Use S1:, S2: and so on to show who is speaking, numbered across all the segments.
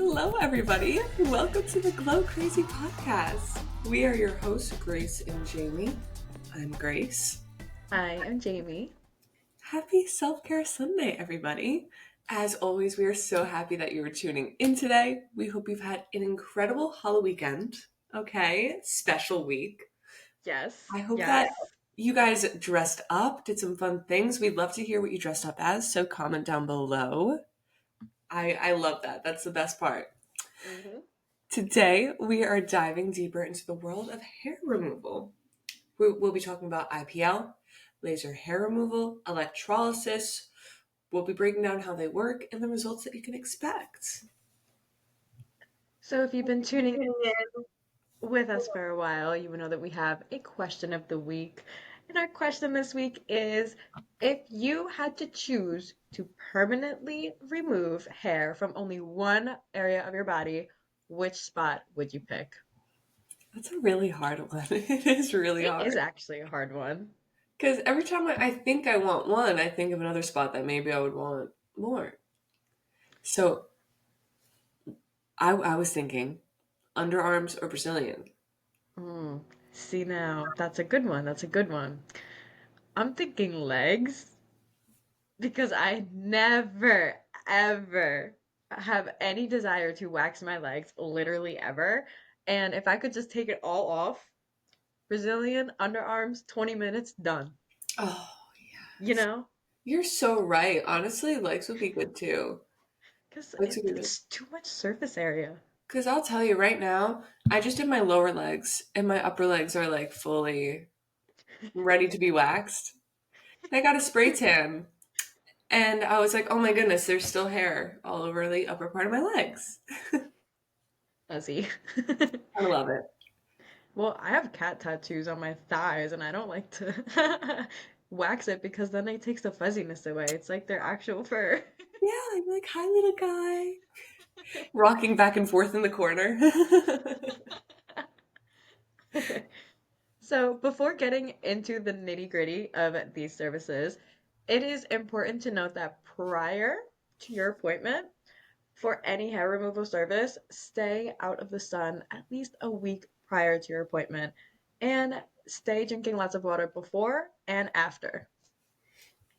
S1: Hello, everybody. Welcome to the Glow Crazy podcast. We are your hosts, Grace and Jamie. I'm Grace.
S2: Hi, I'm Jamie.
S1: Happy Selfcare Sunday, everybody. As always, we are so happy that you are tuning in today. We hope you've had an incredible Halloweekend. Okay, special week.
S2: Yes,
S1: I hope that
S2: yes.
S1: you guys dressed up, did some fun things. We'd love to hear what you dressed up as, so comment down below. I love that. That's the best part.
S2: hmm
S1: Today, we are diving deeper into the world of hair removal. We'll be talking about IPL, laser hair removal, electrolysis. We'll be breaking down how they work and the results that you can expect.
S2: So if you've been tuning in with us for a while, you will know that we have a question of the week. And our question this week is, if you had to choose to permanently remove hair from only one area of your body, which spot would you pick?
S1: That's a really hard one. It is really
S2: It is
S1: hard.
S2: actually a hard one.
S1: Because every time I think I want one, I think of another spot that maybe I would want more. So I was thinking underarms or Brazilian.
S2: Mm, see now, that's a good one. That's a good one. I'm thinking legs. Because I never, ever have any desire to wax my legs, literally ever. And if I could just take it all off, Brazilian underarms, 20 minutes, done.
S1: Oh,
S2: You
S1: yes.
S2: know?
S1: You're so right. Honestly, legs would be good too.
S2: Because
S1: Legs would be good.
S2: it's too much surface area.
S1: Because I'll tell you right now, I just did my lower legs, and my upper legs are like fully ready to be waxed. And I got a spray tan, and I was like, oh my goodness, there's still hair all over the upper part of my legs.
S2: Fuzzy.
S1: I love it.
S2: Well, I have cat tattoos on my thighs, and I don't like to wax it because then it takes the fuzziness away. It's like their actual fur.
S1: Yeah, I'm like, hi, little guy. Rocking back and forth in the corner.
S2: So, before getting into the nitty-gritty of these services, it is important to note that prior to your appointment for any hair removal service, stay out of the sun at least a week prior to your appointment and stay drinking lots of water before and after.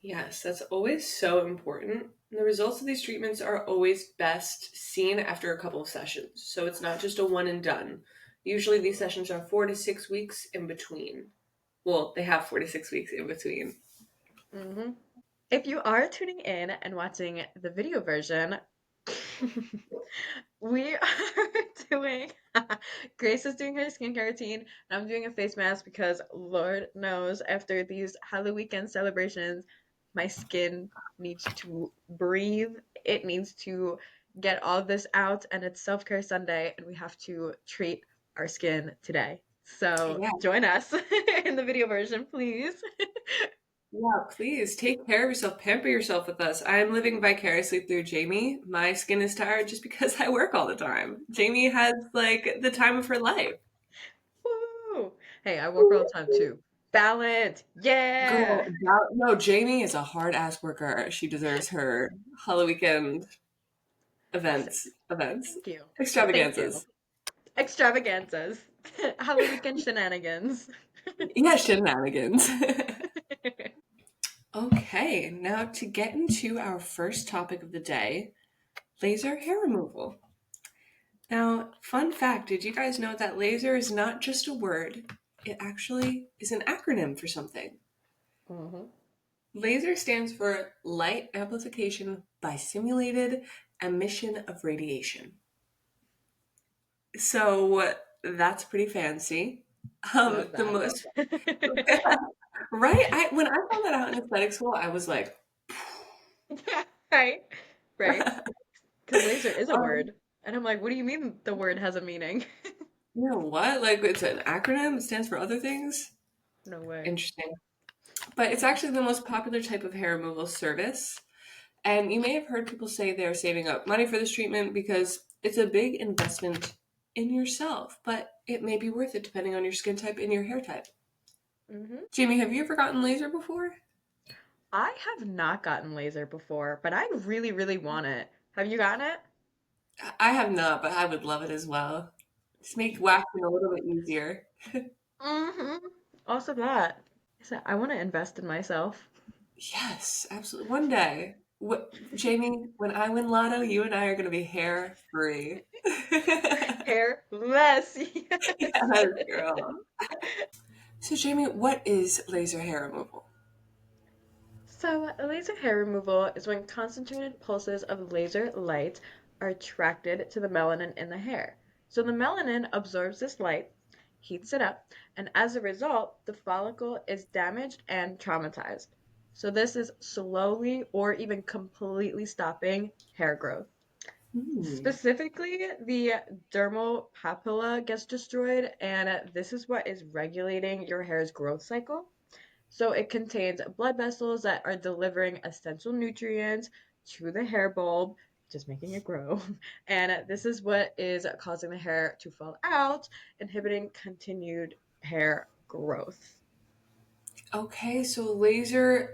S1: Yes, that's always so important. The results of these treatments are always best seen after a couple of sessions. So it's not just a one and done. Usually these sessions are 4 to 6 weeks in between. Well, they have 4 to 6 weeks in between.
S2: hmm If you are tuning in and watching the video version, we are doing Grace is doing her skincare routine, and I'm doing a face mask because Lord knows after these Halloweekend celebrations, my skin needs to breathe. It needs to get all this out, and it's Self-Care Sunday, and we have to treat our skin today. So
S1: Yeah.
S2: join us in the video version, please.
S1: Yeah, please take care of yourself, pamper yourself with us. I'm living vicariously through Jamie. My skin is tired just because I work all the time. Jamie has like the time of her life.
S2: Woo! Hey, I work all the time too. Balance,
S1: Girl,
S2: yeah.
S1: no, Jamie is a hard ass worker. She deserves her Halloween events,
S2: Thank you. Thank you.
S1: extravaganzas.
S2: Extravaganzas. Halloween shenanigans.
S1: Yeah, shenanigans. Okay, now to get into our first topic of the day, laser hair removal. Now, fun fact, did you guys know that laser is not just a word? It actually is an acronym for something.
S2: hmm
S1: Laser stands for light amplification by simulated emission of radiation. So that's pretty fancy.
S2: Love
S1: The
S2: that.
S1: most right. When I found that out in aesthetic school, I was like,
S2: Right, right. Because laser is a
S1: um,
S2: word. And I'm like, what do you mean the word has a meaning?
S1: you know what? Like it's an acronym. It stands for other things.
S2: No way.
S1: Interesting. But it's actually the most popular type of hair removal service. And you may have heard people say they're saving up money for this treatment because it's a big investment in yourself, but it may be worth it depending on your skin type and your hair type.
S2: hmm
S1: Jamie, have you ever gotten laser before?
S2: I have not gotten laser before, but I really, really want it. Have you gotten it?
S1: I have not, but I would love it as well. Just make waxing a little bit easier.
S2: Hmm. Also that. So I want to invest in myself.
S1: Yes, absolutely. One day, Jamie, when I win Lotto, you and I are going to be hair free.
S2: Hair less, yes.
S1: Yes, girl. So, Jamie, what is laser hair removal?
S2: So, laser hair removal is when concentrated pulses of laser light are attracted to the melanin in the hair. So, the melanin absorbs this light, heats it up, and as a result, the follicle is damaged and traumatized. So, this is slowly or even completely stopping hair growth.
S1: Hmm.
S2: Specifically, the dermal papilla gets destroyed, and this is what is regulating your hair's growth cycle. So it contains blood vessels that are delivering essential nutrients to the hair bulb, just making it grow. And this is what is causing the hair to fall out, inhibiting continued hair growth.
S1: Okay, so laser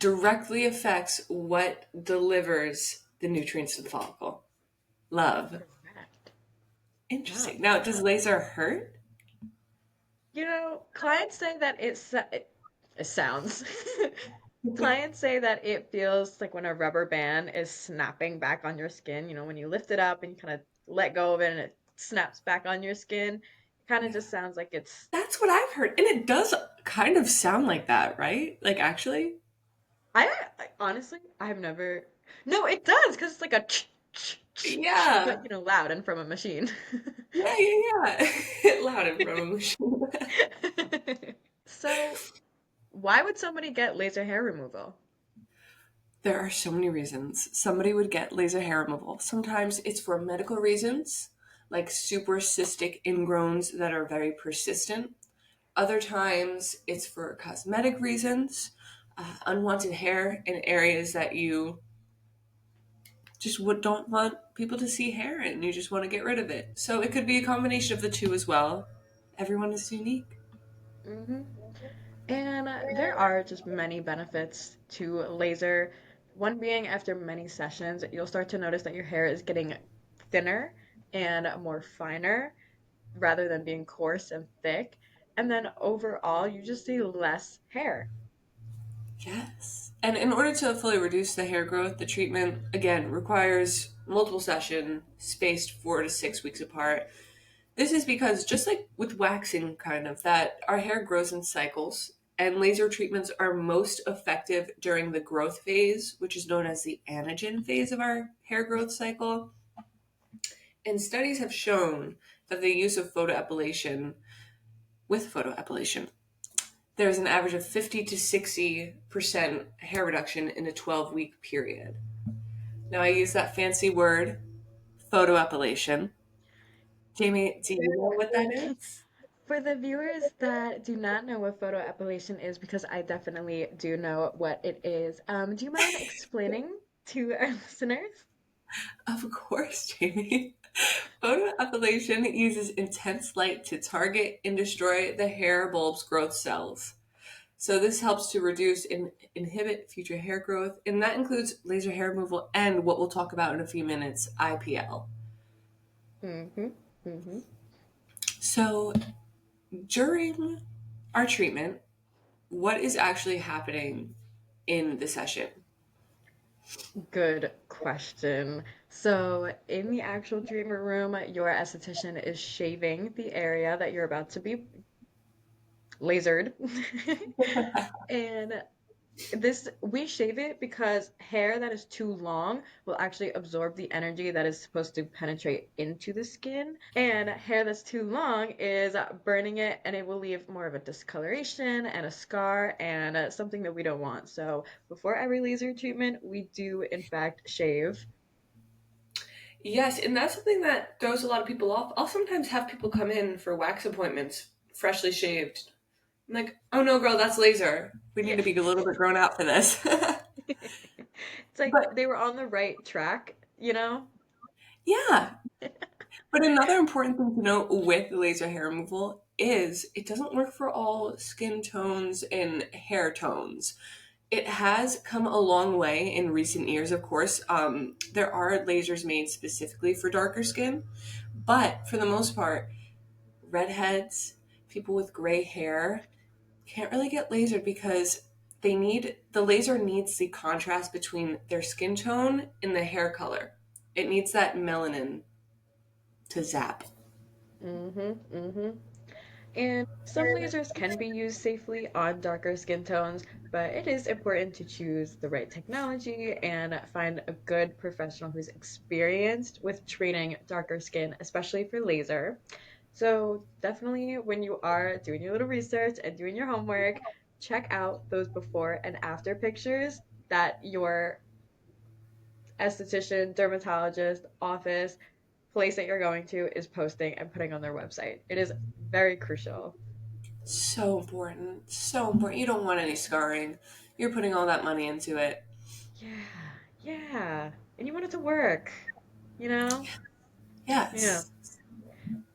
S1: directly affects what delivers the nutrients to the follicle. Love.
S2: Correct. Yeah.
S1: Interesting. Now, does laser hurt?
S2: Clients say that it sounds. Clients say that it feels like when a rubber band is snapping back on your skin, when you lift it up and you kind of let go of it and it snaps back on your skin. It kind of
S1: Yeah.
S2: just sounds like it's.
S1: That's what I've heard. And it does kind of sound like that, right? Like, actually?
S2: I honestly, I've never. No, it does because it's like a but
S1: Yeah.
S2: loud and from a machine.
S1: Yeah, yeah, yeah. Loud and from a machine.
S2: So, why would somebody get laser hair removal?
S1: There are so many reasons somebody would get laser hair removal. Sometimes it's for medical reasons, like super cystic ingrowns that are very persistent. Other times it's for cosmetic reasons, unwanted hair in areas that you just don't want people to see hair in. You just want to get rid of it. So it could be a combination of the two as well. Everyone is unique.
S2: Hmm. And there are just many benefits to laser. One being after many sessions, you'll start to notice that your hair is getting thinner and more finer rather than being coarse and thick. And then overall, you just see less hair.
S1: Yes. And in order to fully reduce the hair growth, the treatment, again, requires multiple sessions spaced 4 to 6 weeks apart. This is because, just like with waxing, kind of, that our hair grows in cycles, and laser treatments are most effective during the growth phase, which is known as the anagen phase of our hair growth cycle. And studies have shown that the use of photoepilation, there's an average of 50 to 60% hair reduction in a 12-week period. Now, I use that fancy word, photoepilation. Jamie, do you know what that is?
S2: For the viewers that do not know what photoepilation is, because I definitely do know what it is, do you mind explaining to our listeners?
S1: Of course, Jamie. Photoepilation uses intense light to target and destroy the hair bulb's growth cells. So this helps to reduce and inhibit future hair growth, and that includes laser hair removal and what we'll talk about in a few minutes, IPL.
S2: Mm-hmm. Mm-hmm.
S1: So during our treatment, what is actually happening in the session?
S2: Good question. So, in the actual treatment room, your esthetician is shaving the area that you're about to be lasered. And we shave it because hair that is too long will actually absorb the energy that is supposed to penetrate into the skin. And hair that's too long is burning it and it will leave more of a discoloration and a scar and something that we don't want. So, before every laser treatment, we do in fact shave.
S1: Yes, and that's something that throws a lot of people off. I'll sometimes have people come in for wax appointments freshly shaved. I'm like, oh no, girl, that's laser. We need
S2: Yeah.
S1: to be a little bit grown out for this.
S2: It's like
S1: But
S2: they were on the right track, you know?
S1: yeah, but another important thing to note with laser hair removal is it doesn't work for all skin tones and hair tones. It has come a long way in recent years, of course. There are lasers made specifically for darker skin, but for the most part, redheads, people with gray hair can't really get lasered because the laser needs the contrast between their skin tone and the hair color. It needs that melanin to zap.
S2: Mm-hmm, mm-hmm. And some lasers can be used safely on darker skin tones, but it is important to choose the right technology and find a good professional who's experienced with treating darker skin, especially for laser. So, definitely when you are doing your little research and doing your homework, check out those before and after pictures that your esthetician, dermatologist, office, place that you're going to is posting and putting on their website. It is very crucial.
S1: So important. So important. You don't want any scarring. You're putting all that money into it.
S2: Yeah, yeah. And you want it to work, you know? Yeah.
S1: Yes.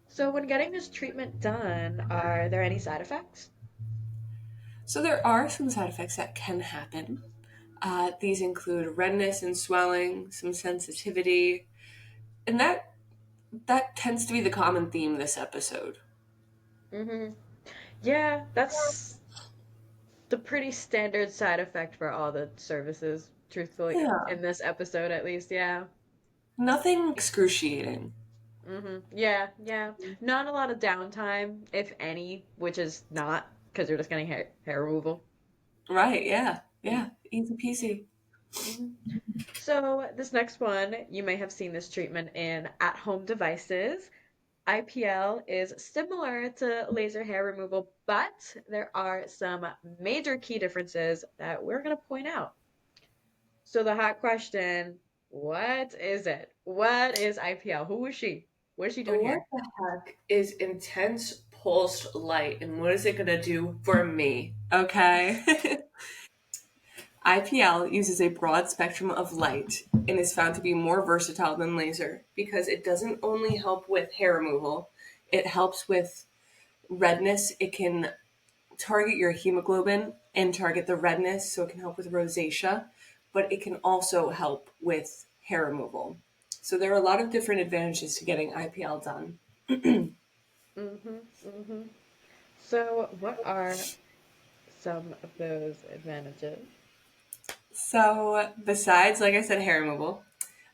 S2: So when getting this treatment done, are there any side effects?
S1: So there are some side effects that can happen. These include redness and swelling, some sensitivity, and that tends to be the common theme this episode.
S2: Mm-hmm. Yeah, that's the pretty standard side effect for all the services, truthfully,
S1: Yeah.
S2: in this episode at least, yeah.
S1: Nothing excruciating.
S2: Mm-hmm. Yeah, yeah. Not a lot of downtime, if any, which is not because you're just getting hair removal.
S1: Right, yeah. Yeah. Easy peasy.
S2: Mm-hmm. So, this next one, you may have seen this treatment in at-home devices. IPL is similar to laser hair removal, but there are some major key differences that we're going to point out. So, the hot question, what is it? What is IPL? Who is she? What is she doing
S1: What
S2: here?
S1: the heck is intense pulsed light and what is it going to do for me? Okay. IPL uses a broad spectrum of light and is found to be more versatile than laser because it doesn't only help with hair removal, it helps with redness. It can target your hemoglobin and target the redness, so it can help with rosacea, but it can also help with hair removal. So there are a lot of different advantages to getting IPL done.
S2: Mm-hmm, mm-hmm. So, what are some of those advantages?
S1: So, besides, like I said, hair removal,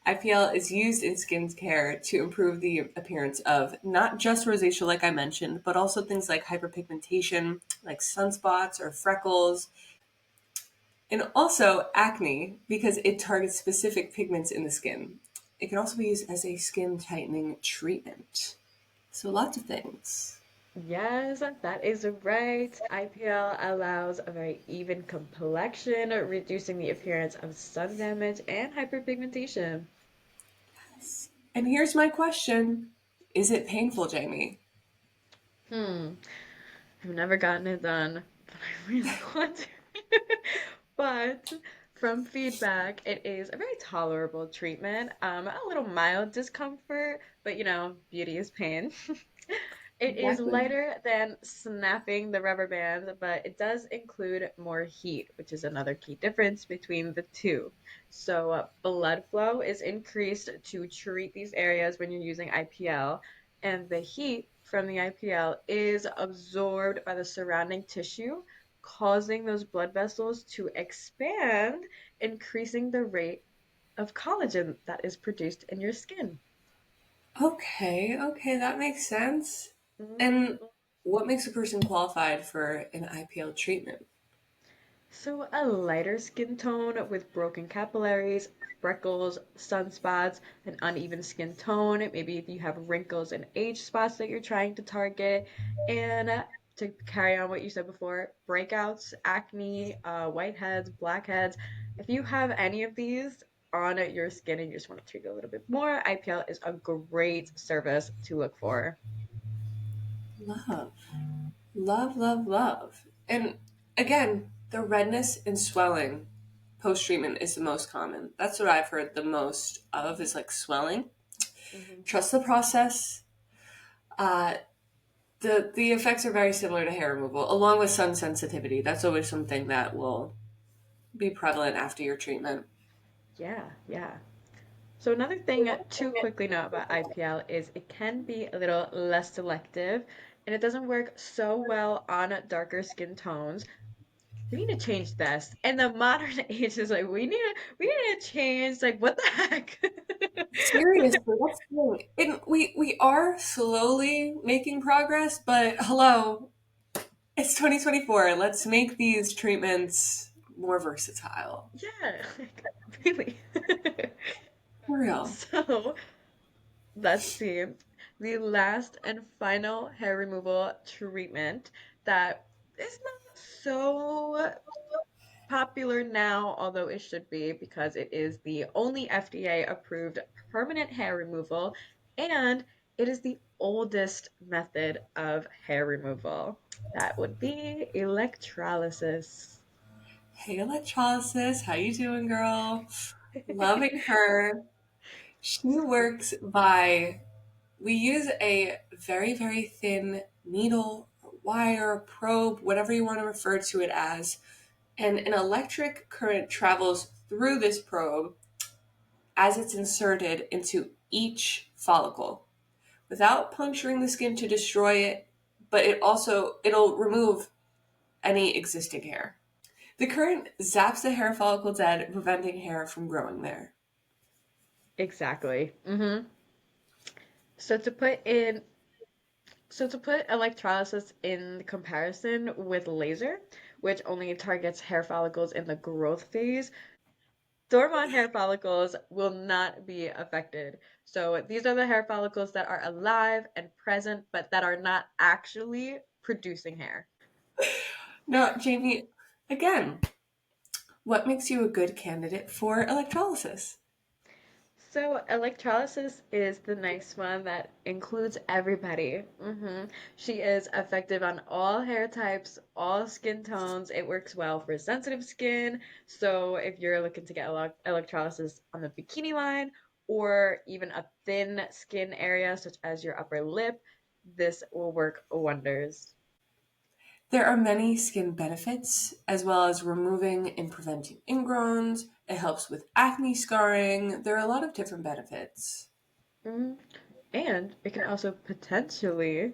S1: IPL is used in skincare to improve the appearance of not just rosacea, like I mentioned, but also things like hyperpigmentation, like sunspots or freckles, and also acne because it targets specific pigments in the skin. It can also be used as a skin tightening treatment. So, lots of things.
S2: Yes, that is right. IPL allows a very even complexion, reducing the appearance of sun damage and hyperpigmentation.
S1: And here's my question. Is it painful, Jamie?
S2: Hmm, I've never gotten it done, but I really want to. But from feedback, it is a very tolerable treatment. A little mild discomfort, but beauty is pain. It is
S1: Exactly.
S2: lighter than snapping the rubber band, but it does include more heat, which is another key difference between the two. So, blood flow is increased to treat these areas when you're using IPL, and the heat from the IPL is absorbed by the surrounding tissue, causing those blood vessels to expand, increasing the rate of collagen that is produced in your skin.
S1: Okay, okay, that makes sense.
S2: Mhm.
S1: And what makes a person qualified for an IPL treatment?
S2: So, a lighter skin tone with broken capillaries, freckles, sunspots, an uneven skin tone. Maybe if you have wrinkles and age spots that you're trying to target. And to carry on what you said before, breakouts, acne, whiteheads, blackheads. If you have any of these on your skin and you just want to treat it a little bit more, IPL is a great service to look for.
S1: Love. Love, love, love. And again, the redness and swelling post treatment is the most common. That's what I've heard the most of is like swelling.
S2: Mhm.
S1: Trust the process. Uh, the effects are very similar to hair removal, along with sun sensitivity. That's always something that will be prevalent after your treatment.
S2: Yeah, yeah. So another thing to quickly note about IPL is it can be a little less selective and it doesn't work so well on darker skin tones. We need to change this. And the modern age is like we need to change like what the heck?
S1: Seriously, that's the thing. And we are slowly making progress, but hello, it's 2024. Let's make these treatments more versatile.
S2: Yeah, like really.
S1: For real.
S2: So let's see. The last and final hair removal treatment that is not so popular now, although it should be because it is the only FDA approved permanent hair removal and it is the oldest method of hair removal. That would be electrolysis.
S1: Hey, electrolysis, how you doing, girl? Loving her. She works by we use a very, very thin needle, wire, probe, whatever you want to refer to it as, and an electric current travels through this probe as it's inserted into each follicle without puncturing the skin to destroy it, but it'll remove any existing hair. The current zaps the hair follicle dead, preventing hair from growing there.
S2: Exactly. So to put in So to put electrolysis in comparison with laser, which only targets hair follicles in the growth phase, dormant hair follicles will not be affected. So these are the hair follicles that are alive and present, but that are not actually producing hair.
S1: Now, Jamie, again, what makes you a good candidate for electrolysis?
S2: So electrolysis is the nice one that includes everybody. She is effective on all hair types, all skin tones. It works well for sensitive skin. So if you're looking to get electrolysis on the bikini line or even a thin skin area such as your upper lip, this will work wonders.
S1: There are many skin benefits, as well as removing and preventing ingrowns. It helps with acne scarring. There are a lot of different benefits.
S2: Mhm. And it can also potentially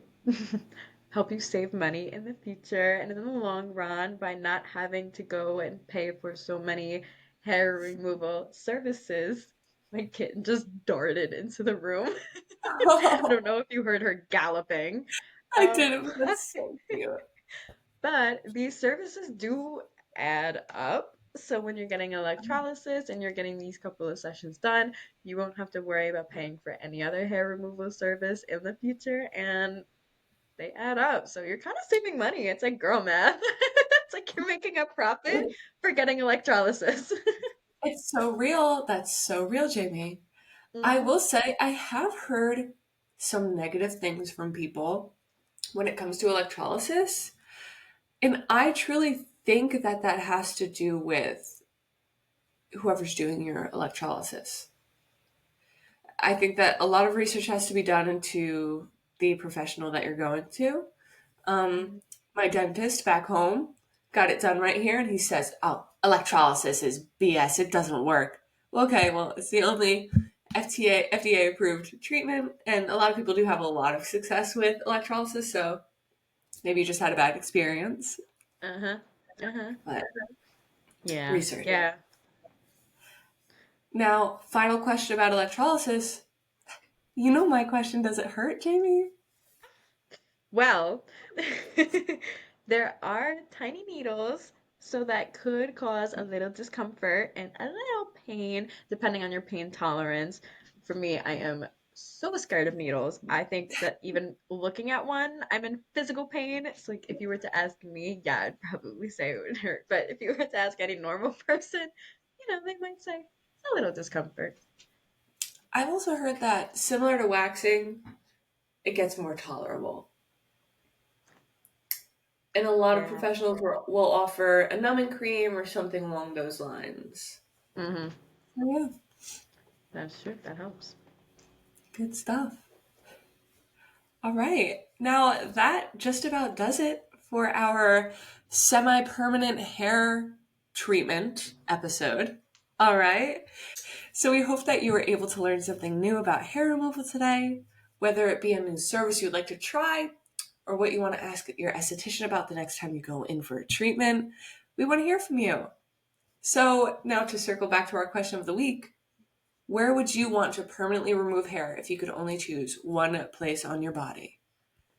S2: help you save money in the future and in the long run by not having to go and pay for so many hair removal services. My kitten just darted into the room. I don't know if you heard her galloping.
S1: I
S2: Um,
S1: did it, but that's so cute.
S2: but these services do add up. So when you're getting electrolysis and you're getting these couple of sessions done, you won't have to worry about paying for any other hair removal service in the future, and they add up. So you're kind of saving money. It's like girl math. It's like you're making a profit for getting electrolysis.
S1: It's so real. That's so real, Jamie. I
S2: hmm
S1: will say I have heard some negative things from people when it comes to electrolysis. And I truly think that that has to do with whoever's doing your electrolysis. I think that a lot of research has to be done into the professional that you're going to. Um, my dentist back home got it done right here, and he says, "Oh, electrolysis is BS. It doesn't work." Well, okay, well, it's the only FDA approved treatment, and a lot of people do have a lot of success with electrolysis. So maybe you just had a bad experience,
S2: Uh-huh. Uh-huh.
S1: but
S2: Yeah.
S1: research.
S2: Yeah.
S1: Now, final question about electrolysis. You know my question, does it hurt, Jamie?
S2: Well, there are tiny needles, so that could cause a little discomfort and a little pain, depending on your pain tolerance. For me, I am so scared of needles. I think that even looking at one, I'm in physical pain. It's like if you were to ask me, yeah, I'd probably say it would hurt. But if you were to ask any normal person, they might say a little discomfort.
S1: I've also heard that similar to waxing, it gets more tolerable. And a lot of
S2: Yeah.
S1: professionals will offer a numbing cream or something along those lines.
S2: Mm-hmm.
S1: So yeah,
S2: That's true. That helps.
S1: good stuff. All right. Now that just about does it for our semi permanent hair. treatment episode. All right. So we hope that you were able to learn something new about hair removal today, whether it be a new service you'd like to try or what you want to ask your esthetician about the next time you go in for a treatment. We want to hear from you. So now to circle back to our question of the week, where would you want to permanently remove hair if you could only choose one place on your body?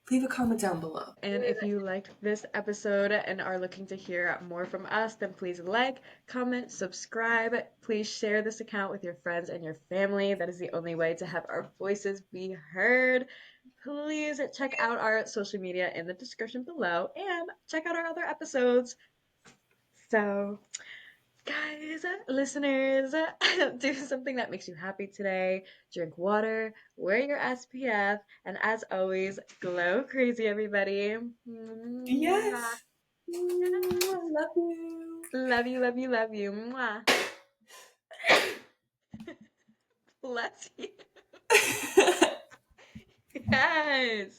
S1: Leave a comment down below.
S2: And if you liked this episode and are looking to hear more from us, then please like, comment, subscribe. Please share this account with your friends and your family. That is the only way to have our voices be heard. Please check out our social media in the description below and check out our other episodes. So, guys, listeners, do something that makes you happy today. Drink water, wear your SPF, and as always, glow crazy, everybody. Mwah.
S1: Yes. Love you.
S2: Love you, love you, love you. Mwah. Bless you. Yes.